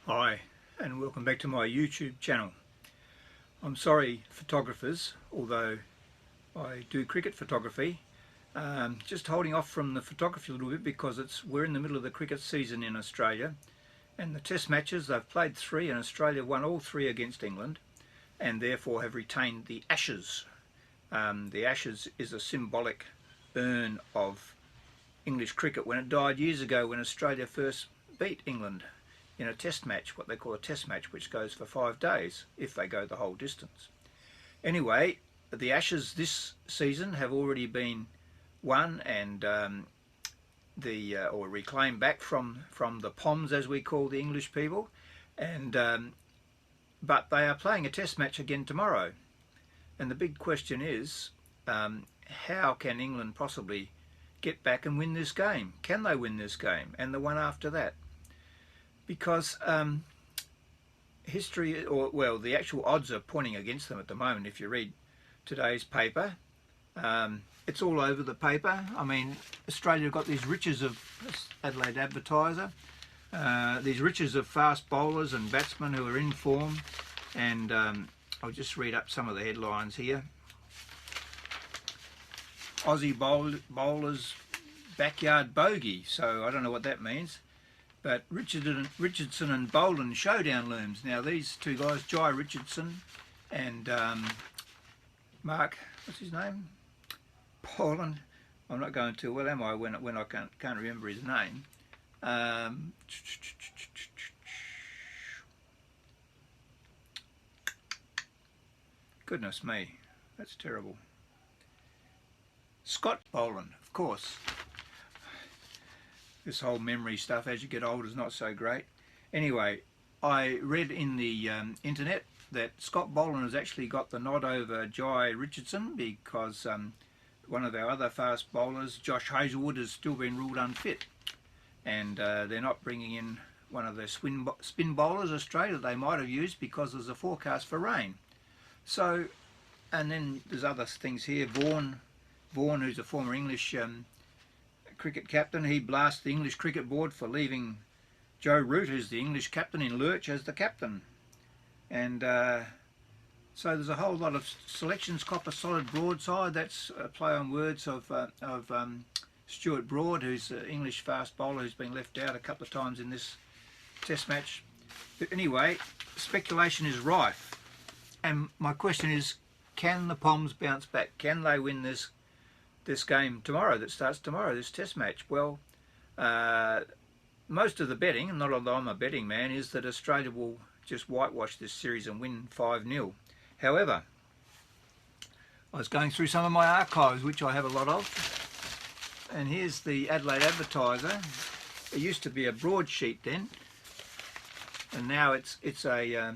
Hi, and welcome back to my YouTube channel. I'm sorry, photographers, although I do cricket photography, just holding off from the photography a little bit because we're in the middle of the cricket season in Australia, and the test matches, they've played three and Australia won all three against England and therefore have retained the Ashes. The Ashes is a symbolic urn of English cricket when it died years ago when Australia first beat England in a test match, what they call a test match, which goes for 5 days if they go the whole distance. Anyway, the Ashes this season have already been won and or reclaimed back from the Poms, as we call the English people, and but they are playing a test match again tomorrow, and the big question is, how can England possibly get back and win this game? Can they win this game and the one after that? Because history, or well, the actual odds are pointing against them at the moment. If you read today's paper, it's all over the paper. I mean, Australia have got these riches of Adelaide Advertiser, these riches of fast bowlers and batsmen who are in form, and I'll just read up some of the headlines here. Aussie bowlers backyard bogey, so I don't know what that means. But Richardson and Boland showdown looms. Now these two guys, Jai Richardson and Mark, what's his name? Boland. I'm not going too well, am I? When I can't remember his name. Goodness me, that's terrible. Scott Boland, of course. This whole memory stuff as you get older is not so great. Anyway, I read in the internet that Scott Boland has actually got the nod over Jai Richardson because one of our other fast bowlers, Josh Hazlewood, has still been ruled unfit, and they're not bringing in one of the spin bowlers Australia they might have used because there's a forecast for rain. So, and then there's other things here. Vaughan, who's a former English cricket captain, he blasts the English Cricket Board for leaving Joe Root, who's the English captain, in lurch as the captain. And so there's a whole lot of selections. Copper solid broadside, that's a play on words of Stuart Broad, who's the English fast bowler who's been left out a couple of times in this test match. But anyway, speculation is rife, and my question is, can the Poms bounce back? Can they win this game tomorrow that starts tomorrow, this test match? Well, most of the betting, and not although I'm a betting man, is that Australia will just whitewash this series and win 5-0. However, I was going through some of my archives, which I have a lot of, and here's the Adelaide Advertiser. It used to be a broadsheet then, and now it's a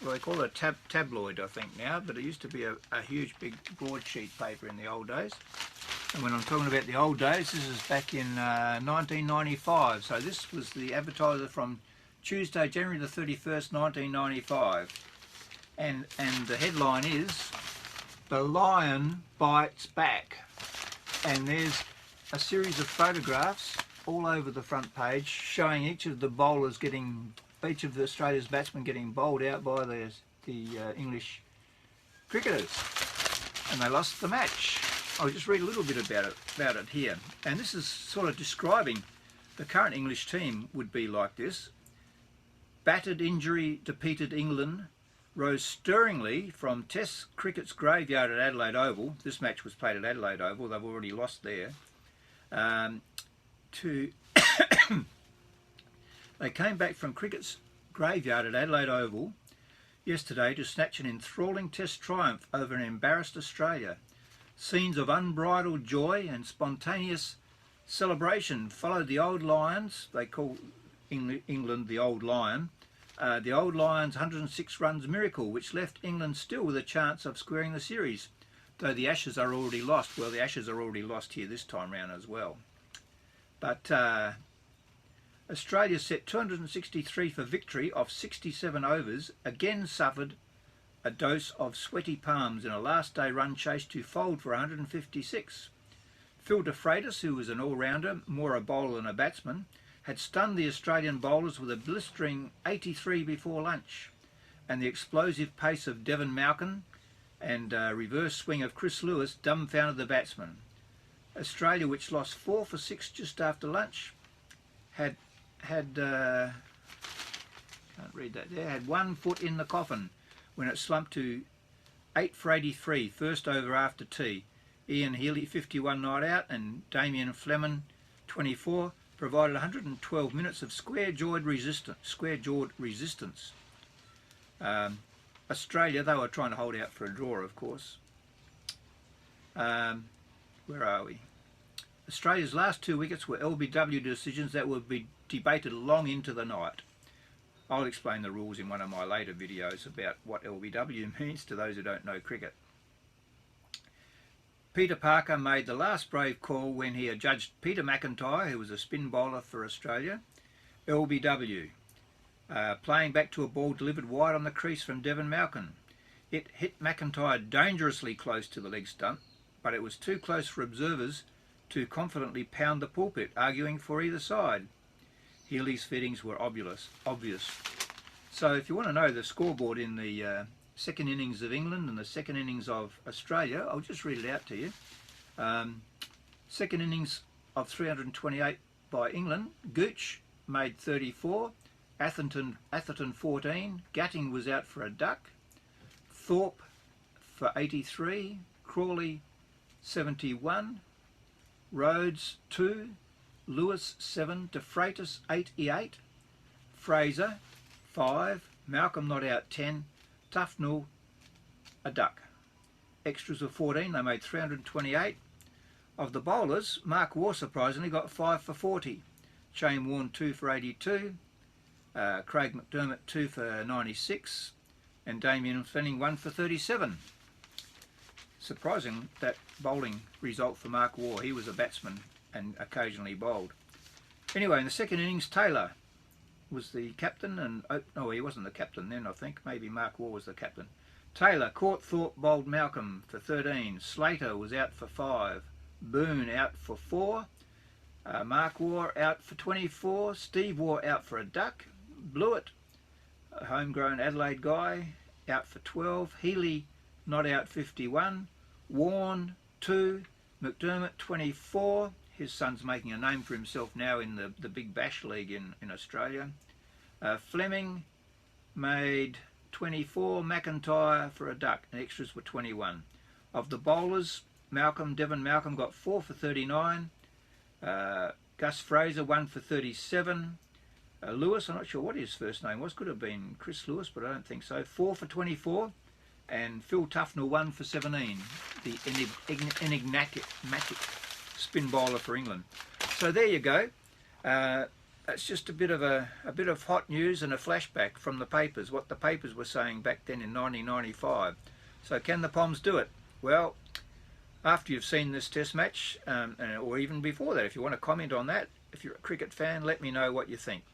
well, they call it a tabloid, I think now, but it used to be a huge big broadsheet paper in the old days. And when I'm talking about the old days, this is back in 1995. So this was the Advertiser from Tuesday, January the 31st, 1995. And the headline is, "The Lion Bites Back." And there's a series of photographs all over the front page showing each of the bowlers each of Australia's batsmen getting bowled out by the English cricketers. And they lost the match. I'll just read a little bit about it here. And this is sort of describing the current English team would be like this. Battered, injury-depleted England rose stirringly from Test cricket's graveyard at Adelaide Oval. This match was played at Adelaide Oval. They've already lost there. They came back from cricket's graveyard at Adelaide Oval yesterday to snatch an enthralling Test triumph over an embarrassed Australia. Scenes of unbridled joy and spontaneous celebration followed the Old Lions. They call England the Old Lion. The Old Lions' 106 runs miracle, which left England still with a chance of squaring the series, though the Ashes are already lost. Well, the Ashes are already lost here this time round as well. But Australia set 263 for victory off 67 overs, again suffered a dose of sweaty palms in a last day run chase to fold for 156. Phil de Freitas, who was an all-rounder, more a bowler than a batsman, had stunned the Australian bowlers with a blistering 83 before lunch, and the explosive pace of Devon Malcolm and reverse swing of Chris Lewis dumbfounded the batsmen. Australia, which lost 4 for 6 just after lunch, had can't read that there, had 1 foot in the coffin when it slumped to 8 for 83, first over after tea. Ian Healy, 51 not out, and Damien Fleming, 24, provided 112 minutes of square-jawed resistance. Australia, they were trying to hold out for a draw, of course. Where are we? Australia's last 2 wickets were LBW decisions that will be debated long into the night. I'll explain the rules in one of my later videos about what LBW means to those who don't know cricket. Peter Parker made the last brave call when he adjudged Peter McIntyre, who was a spin bowler for Australia, LBW, playing back to a ball delivered wide on the crease from Devon Malcolm. It hit McIntyre dangerously close to the leg stump, but it was too close for observers to confidently pound the pulpit, arguing for either side. Healy's fittings were obvious. So if you want to know the scoreboard in the second innings of England and the second innings of Australia, I'll just read it out to you. Second innings of 328 by England, Gooch made 34, Atherton 14, Gatting was out for a duck, Thorpe for 83, Crawley 71, Rhodes 2, Lewis 7, De Freitas 88, Fraser 5, Malcolm not out 10, Tufnell a duck. Extras of 14, they made 328. Of the bowlers, Mark Waugh surprisingly got 5 for 40, Shane Warne 2 for 82, Craig McDermott 2 for 96, and Damien Fleming 1 for 37. Surprising, that bowling result for Mark Waugh. He was a batsman and occasionally bowled. Anyway, in the second innings, Taylor was the captain, and no, he wasn't the captain then, I think. Maybe Mark Waugh was the captain. Taylor caught Thorpe, bowled Malcolm for 13. Slater was out for 5. Boone out for 4. Mark Waugh out for 24. Steve Waugh out for a duck. Blewett, a homegrown Adelaide guy, out for 12. Healy not out 51. Warne 2. McDermott 24. His son's making a name for himself now in the Big Bash League in Australia. Fleming made 24, McIntyre for a duck, and extras were 21. Of the bowlers, Devon Malcolm got 4 for 39. Gus Fraser 1 for 37. Lewis, I'm not sure what his first name was, could have been Chris Lewis, but I don't think so, 4 for 24. And Phil Tufnell 1 for 17, the enigmatic spin bowler for England. So there you go. That's just a bit of hot news and a flashback from the papers, what the papers were saying back then in 1995. So can the Poms do it? Well, after you've seen this test match, or even before that, if you want to comment on that, if you're a cricket fan, let me know what you think.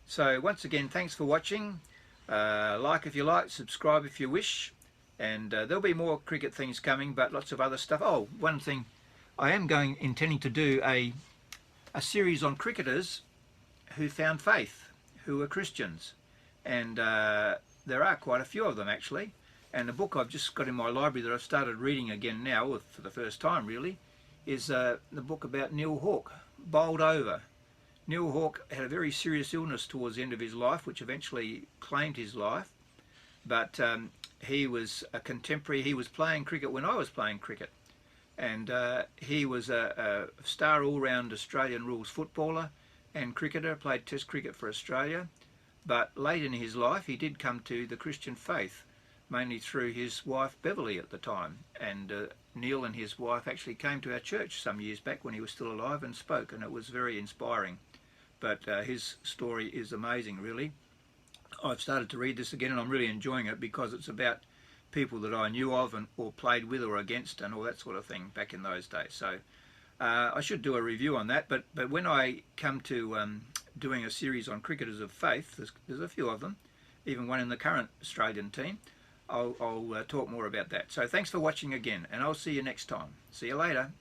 So once again, thanks for watching. Like if you like, subscribe if you wish, and there'll be more cricket things coming, but lots of other stuff. Oh, one thing, I am intending to do a series on cricketers who found faith, who are Christians, and there are quite a few of them actually. And the book I've just got in my library that I've started reading again now, for the first time really, is the book about Neil Hawke, Bowled Over. Neil Hawke had a very serious illness towards the end of his life, which eventually claimed his life, but he was a contemporary. He was playing cricket when I was playing cricket, and he was a star all-round Australian rules footballer and cricketer, played test cricket for Australia, but late in his life he did come to the Christian faith, mainly through his wife Beverly at the time, and Neil and his wife actually came to our church some years back when he was still alive and spoke, and it was very inspiring. But his story is amazing really. I've started to read this again and I'm really enjoying it because it's about people that I knew of or played with or against and all that sort of thing back in those days. So I should do a review on that, but when I come to doing a series on cricketers of faith, there's a few of them, even one in the current Australian team, I'll talk more about that. So thanks for watching again, and I'll see you next time. See you later.